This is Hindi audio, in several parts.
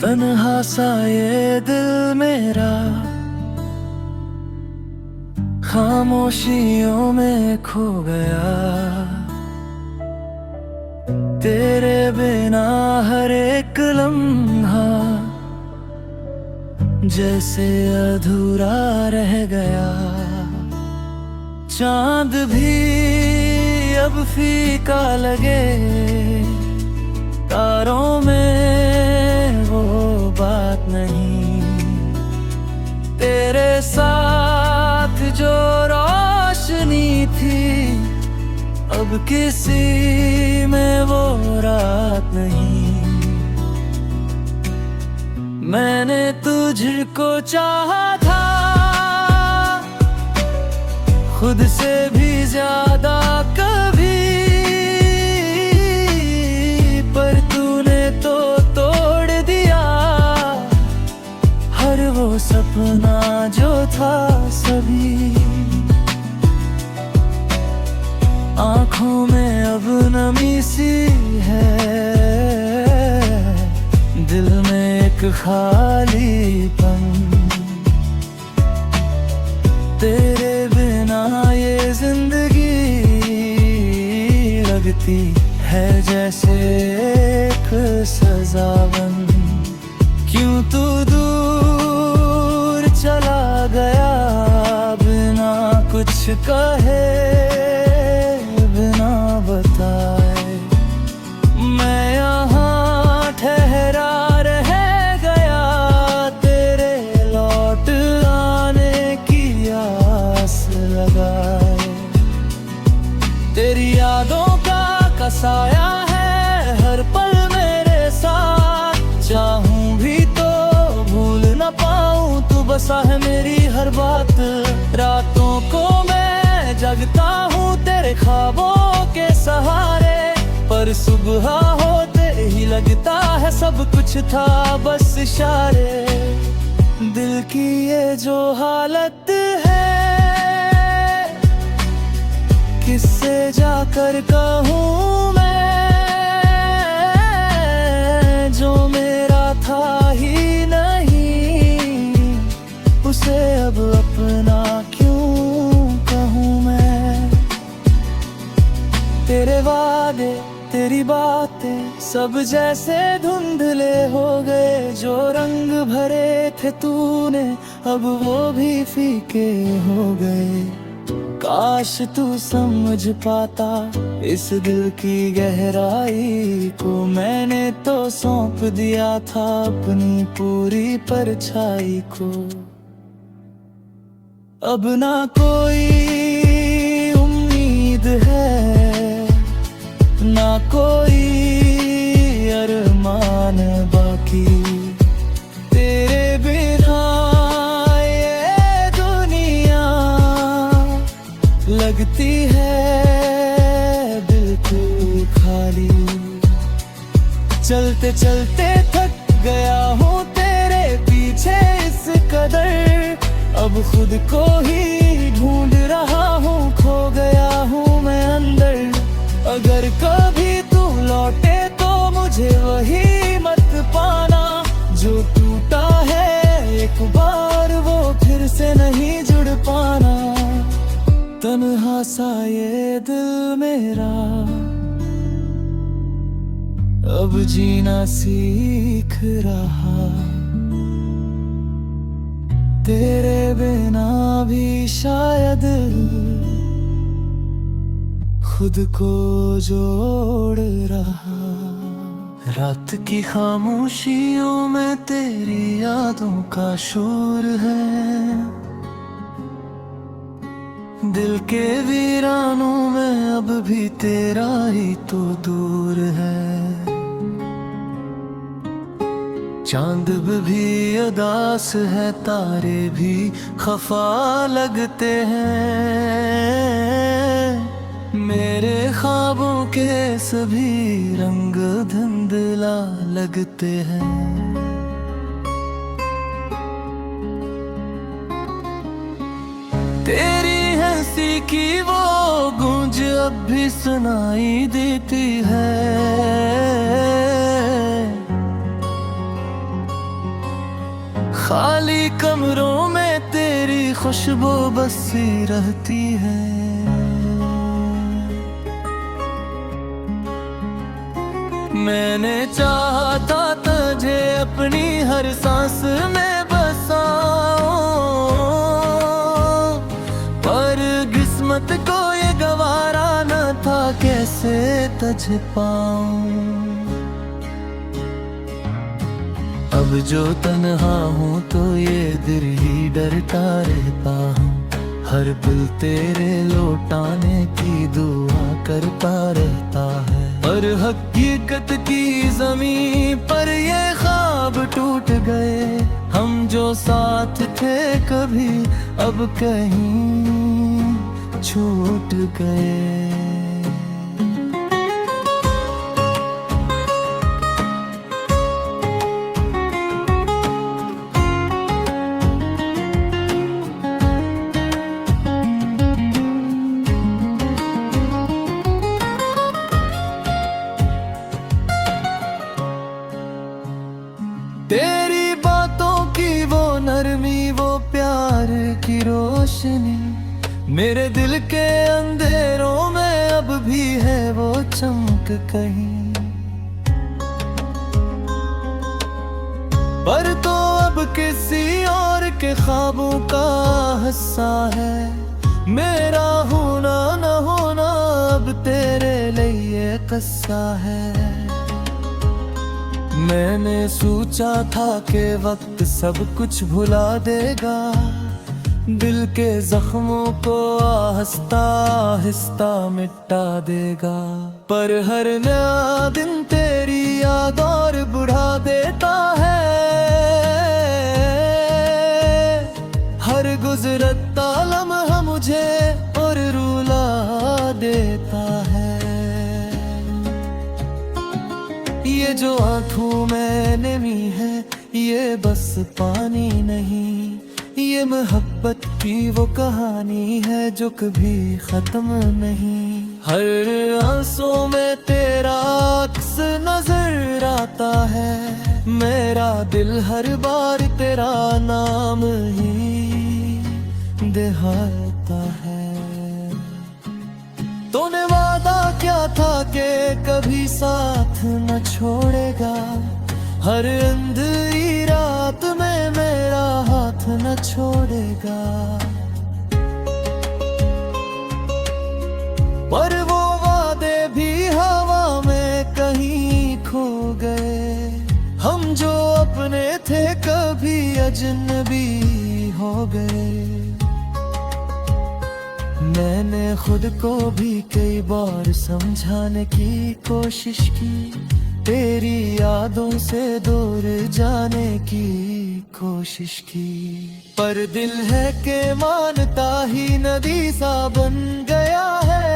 तन्हा सा ये दिल मेरा खामोशियों में खो गया। तेरे बिना हर एक लम्हा जैसे अधूरा रह गया। चांद भी अब फीका लगे, तारों में वो बात नहीं। तेरे साथ जो रोशनी थी, अब किसी में वो रात नहीं। मैंने तुझको चाहा था खुद से भी ज्यादा कभी, पर तूने तो तोड़ दिया हर वो सपना जो था सभी। आँखों में अब नमी सी है, दिल में एक खालीपन। तेरे बिना ये जिंदगी लगती है जैसे एक सजावन। क्यों तू दूर चला गया बिना कुछ कहे, बिना बताए। मैं यहाँ ठहरा रह गया तेरे लौट आने की आस लगाए। तेरी यादों का साया है हर पल मेरे साथ। चाहूं भी तो भूल न पाऊं, तू बसा है मेरी हर बात। रातों को मैं जगता हूँ तेरे ख्वाबों के सहारे, पर सुबह होते ही लगता है सब कुछ था बस इशारे। दिल की ये जो हालत है, किससे जाकर कहूँ मैं। जो मेरा था ही नहीं, उसे अब अपना क्यों कहूँ मैं। तेरे वादे तेरी बातें सब जैसे धुंधले हो गए। जो रंग भरे थे तूने अब वो भी फीके हो गए। काश तू समझ पाता इस दिल की गहराई को। मैंने तो सौंप दिया था अपनी पूरी परछाई को। अब ना कोई उम्मीद है, ना कोई अरमान बाकी। तेरे बिना ये दुनिया लगती है बिल्कुल खाली। चलते चलते थक गया हूँ तेरे पीछे इस कदर। अब खुद को ही ढूंढ रहा हूँ, खो गया हूँ मैं अंदर। अगर कभी तू लौटे तो मुझे वही मत पाना। जो टूटा है एक बार वो फिर से नहीं जुड़ पाना। तन्हा सा ये दिल मेरा अब जीना सीख रहा। तेरे बिना भी शायद खुद को जोड़ रहा। रात की खामोशियों में तेरी यादों का शोर है। दिल के वीरानों में अब भी तेरा ही तो दूर है। चांद भी उदास है, तारे भी खफा लगते हैं। मेरे ख्वाबों के सभी रंग धुंधला लगते हैं। तेरी हंसी की वो गूंज अब भी सुनाई देती है। खाली कमरों में तेरी खुशबू बसी रहती है। मैंने चाहा था तुझे अपनी हर सांस में बसाऊं, पर किस्मत को ये गवारा न था, कैसे तुझे पाऊं। अब जो तन्हा हूँ तो ये दिल ही डरता रहता हूँ, हर पल तेरे लौटाने की दुआ करता रहता है। और हकीकत की ज़मीं पर ये ख्वाब टूट गए, हम जो साथ थे कभी अब कहीं छूट गए। तेरी बातों की वो नरमी, वो प्यार की रोशनी, मेरे दिल के अंधेरों में अब भी है वो चमक कहीं। पर तो अब किसी और के ख्वाबों का हिस्सा है, मेरा होना न होना अब तेरे लिए किस्सा है। मैंने सोचा था कि वक्त सब कुछ भुला देगा, दिल के जख्मों को आहिस्ता आहिस्ता मिटा देगा, पर हर नया दिन तेरी याद और बढ़ा देता है। हर गुजरता लम्हा मुझे और रुला देता है। ये जो आँखों में नमी है ये बस पानी नहीं, ये मोहब्बत की वो कहानी है जो कभी खत्म नहीं। हर आंसू में तेरा अक्स नजर आता है, मेरा दिल हर बार तेरा नाम ही दोहराता है। तूने वादा क्या था कि कभी साथ न छोड़ेगा, हर अंधेरी रात में मेरा हाथ न छोड़ेगा। पर वो वादे भी हवा में कहीं खो गए, हम जो अपने थे कभी अजनबी हो गए। मैंने खुद को भी कई बार समझाने की कोशिश की, तेरी यादों से दूर जाने की कोशिश की, पर दिल है कि मानता ही नदी सा बन गया है।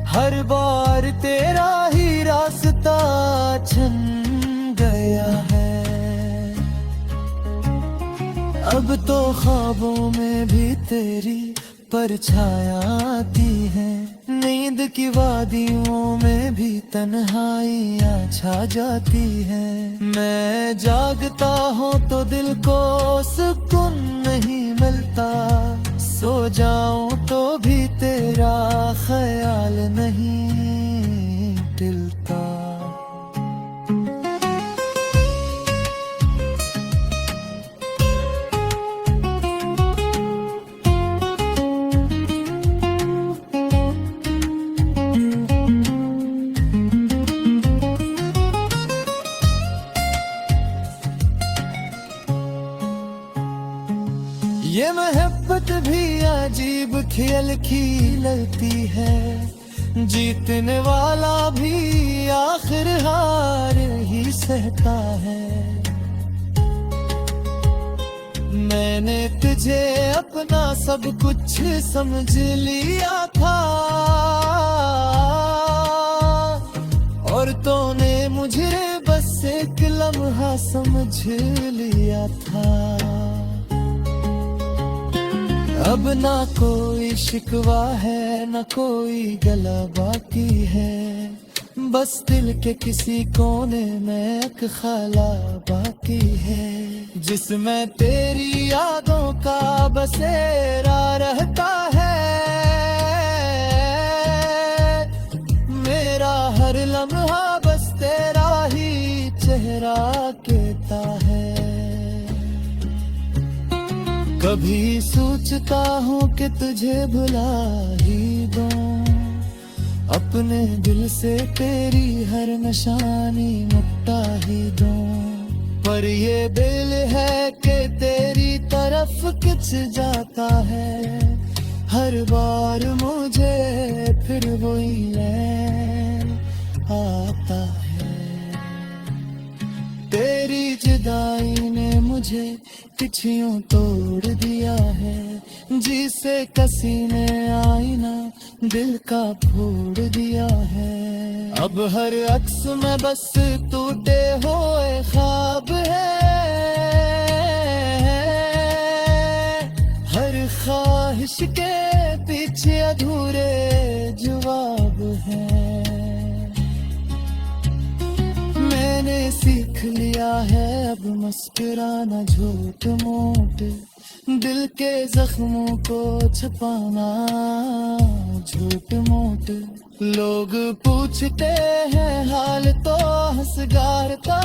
हर बार तेरा ही रास्ता चुन गया है। अब तो ख्वाबों में भी तेरी परछाया आती है, नींद की वादियों में भी तन्हाइयाँ छा जाती है। मैं जागता हूँ तो दिल को सुकून नहीं मिलता, सो जाऊं तो भी तेरा ख्याल नहीं टलता। ये मोहब्बत भी अजीब खेल खिलती है, जीतने वाला भी आखिर हार ही सहता है। मैंने तुझे अपना सब कुछ समझ लिया था, और तूने मुझे बस एक लम्हा समझ लिया था। अब ना कोई शिकवा है ना कोई गला बाकी है, बस दिल के किसी कोने में एक खाला बाकी है, जिसमें तेरी यादों का बसेरा रहता है। मेरा हर लम्हा बस तेरा ही चेहरा कहता है। कभी सोचता हूँ कि तुझे भुला ही दूं, अपने दिल से तेरी हर निशानी मिटा ही दूं, पर ये दिल है कि तेरी तरफ खिंच जाता है। हर बार मुझे फिर वही लैन आता है। तेरी जुदाई ने मुझे पिछियों तोड़ दिया है, जिसे किसी ने आईना दिल का फोड़ दिया है। अब हर अक्स में बस टूटे हुए ख्वाब है, हर ख्वाहिश के पीछे अधूरे जवाब हैं। मैंने सीख लिया है अब मुस्कुराना झूठ मूठ, दिल के जख्मों को छुपाना झूठ मूठ। लोग पूछते हैं हाल तो हंसगारता,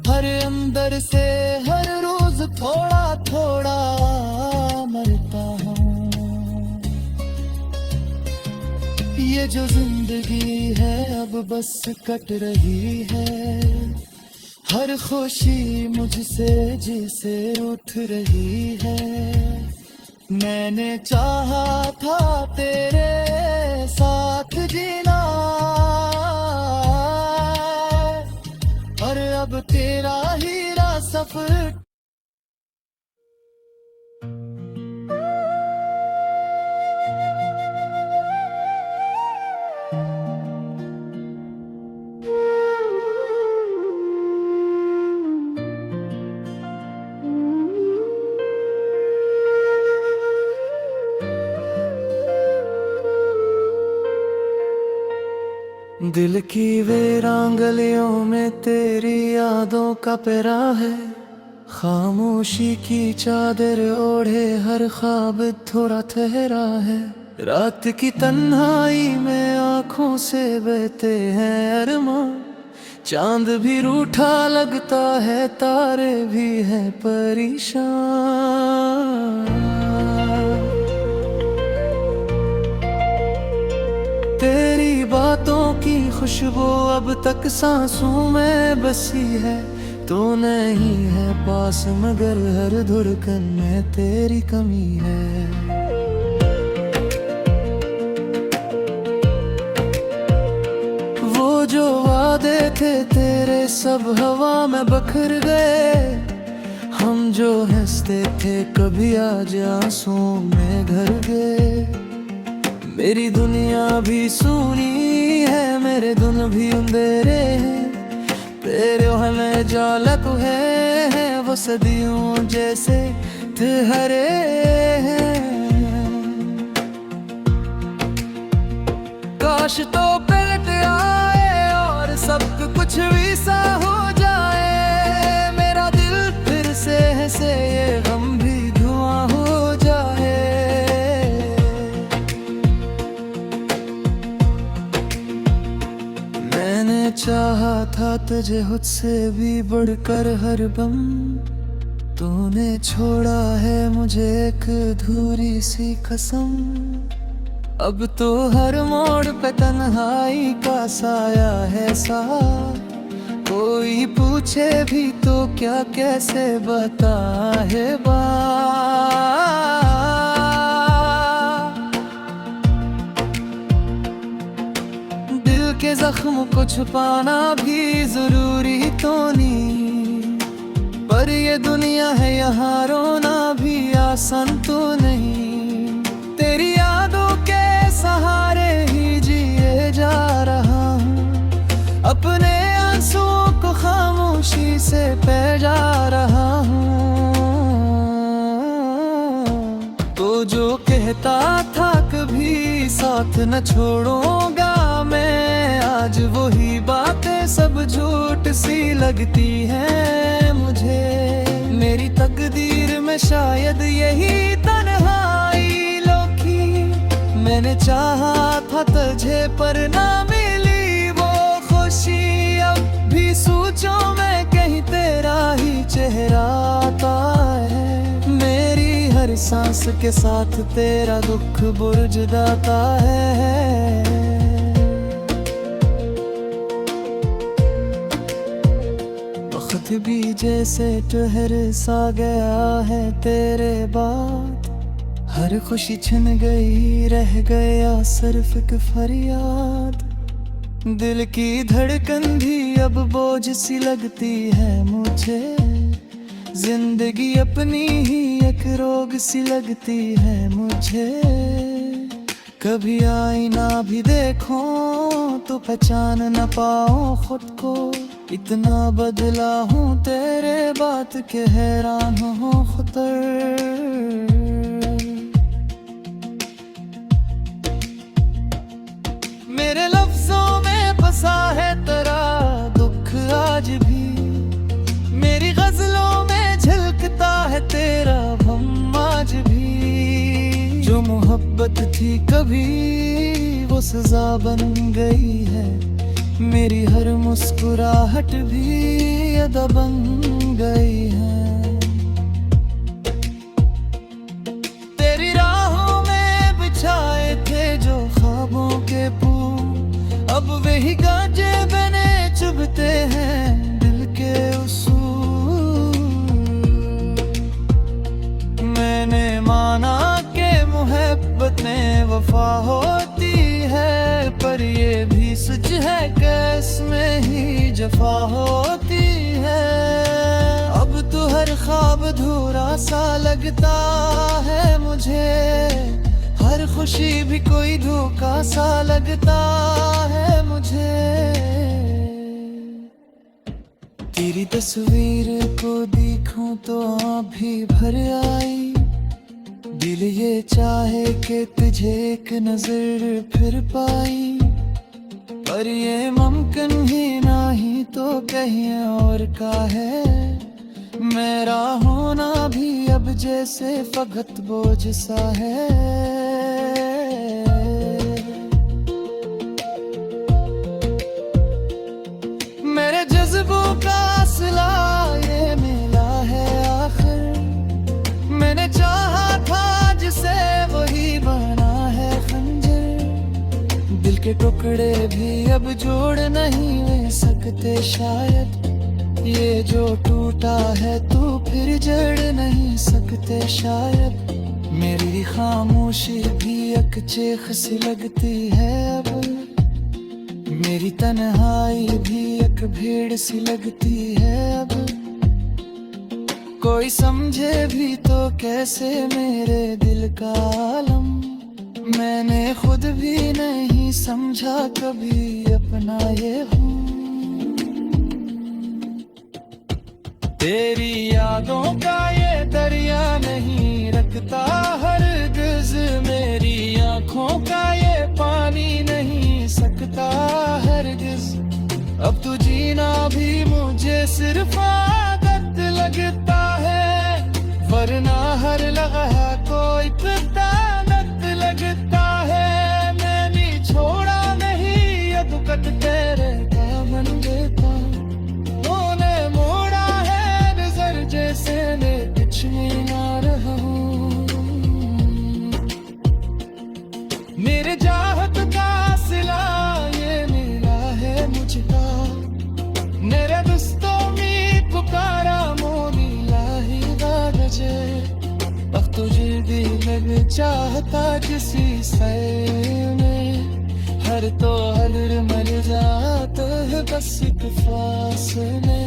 हर अंदर से हर रोज थोड़ा थोड़ा मरता हूँ। ये जो जिंदगी है अब बस कट रही है, हर खुशी मुझसे जिसे उठ रही है। मैंने चाहा था तेरे साथ जीना, और अब तेरा हीरा सफर। दिल की वीरान गलियों में तेरी यादों का पैरा है, खामोशी की चादर ओढ़े हर ख्वाब थोड़ा ठहरा है। रात की तन्हाई में आंखों से बहते हैं अरमां, चांद भी रूठा लगता है तारे भी हैं परेशान। तेरी बातों की खुशबू अब तक सांसों में बसी है, तो नहीं है पास मगर हर धड़कन में तेरी कमी है। वो जो वादे थे तेरे सब हवा में बखर गए, हम जो हंसते थे कभी आज आंसुओं में घर गए। मेरी दुनिया भी सुनी है, मेरे दिन भी अंधेरे हैं, तेरे हमें जालक है वो सदियों जैसे ठहरे हैं। काश तो पलट आए और सब कुछ भी सा हो जाए, मेरा दिल फिर से हंसे ये गम भी धुआं हो जाए। मैंने चाहा था तुझे खुद से भी बढ़कर हर बम, तूने छोड़ा है मुझे एक अधूरी सी कसम। अब तो हर मोड़ पे तन्हाई का साया है सा, कोई पूछे भी तो क्या कैसे बता है दिल के जख्म को छुपाना भी जरूरी तो नहीं, पर ये दुनिया है यहाँ रोना भी आसान तो नहीं। तेरी यादों के सहारे ही जिए जा रहा हूँ, अपने आंसुओं को खामोशी से पै जा रहा हूँ। कहता था कभी साथ न छोड़ूंगा मैं, आज वही बातें सब झूठ सी लगती हैं मुझे। मेरी तकदीर में शायद यही तन्हाई लोकी, मैंने चाहा था तुझे पर ना मिली वो खुशी। अब भी सोचो मैं कहीं तेरा ही चेहरा आता है, मेरी हर सांस के साथ तेरा दुख बुर्ज दाता है। वक्त भी जैसे ठहर सा गया है तेरे बाद, हर खुशी छिन गई रह गया सिर्फ एक फरियाद। दिल की धड़कन भी अब बोझ सी लगती है मुझे, जिंदगी अपनी ही एक रोग सी लगती है मुझे। कभी आईना भी देखो तो पहचान न पाओ खुद को, इतना बदला हूँ तेरे बात के हैरान हो खुतर। मेरे लफ्जों में बसा है तेरा दुख आज भी, मेरी गजलों में झलकता है तेरा गम आज भी। जो मोहब्बत थी कभी वो सजा बन गई है, मेरी हर मुस्कुराहट भी अदा बन गई है। तेरी राहों में बिछाए थे जो ख्वाबों के फूल, अब वही गांजे बने चुभते हैं दिल के उसूल। मैंने माना कि मोहब्बत में वफा होती है, पर ये भी सच है कि इसमें ही जफा होती है। अब तो हर ख्वाब अधूरा सा लगता है मुझे, हर खुशी भी कोई धोखा सा लगता है मुझे। तेरी तस्वीर को देखूं तो आँख भी भर आई, दिल ये चाहे कि तुझे एक नजर फिर पाई, पर ये मुमकिन ही नहीं तो कहीं और का है। मेरा होना भी अब जैसे फकत बोझ सा है। मेरे जज्बों का असला ये मिला है आखिर, मैंने चाहा था जिसे वही बना है खंजर। दिल के टुकड़े भी अब जोड़ नहीं ले सकते शायद, ये जो टूटा है तो फिर जड़ नहीं सकते शायद। मेरी खामोशी भी एक चीख सी लगती है अब, मेरी तन्हाई भी एक भीड़ सी लगती है अब। कोई समझे भी तो कैसे मेरे दिल का आलम, मैंने खुद भी नहीं समझा कभी अपना ये हूँ। तेरी यादों का ये दरिया नहीं रखता हरगिज़, मेरी आँखों का ये पानी नहीं सकता हरगिज़। अब तो जीना भी मुझे सिर्फ आदत लगता है, वरना हर लम्हा को इबादत लगता है। मैंने छोड़ा नहीं अब कट तेरे दामन देता, तूने मोड़ा है नजर जैसे मैं कुछ नहीं ना रहा हूँ। मेरे चाहत का सिला ये मिला है मुझका, मेरे दोस्तों में पुकारा मोनी लाही दागजे। अब तुझे भी लग चाहता किसी सैर में, हर तो हर मर जाता है बस एक फासले।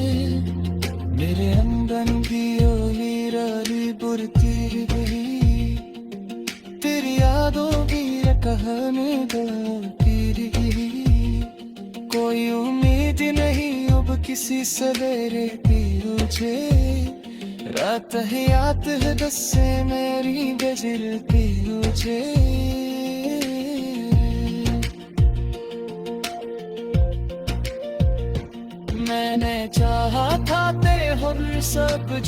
मेरे अंदर भी ओली रारी बुरती गई, तेरी यादों की कहानी गाती रही। कोई उम्मीद नहीं अब किसी सवेरे की मुझे, रात हयात है दस्से मेरी गजरती तुझे मैंने चाहा था ते हुर सब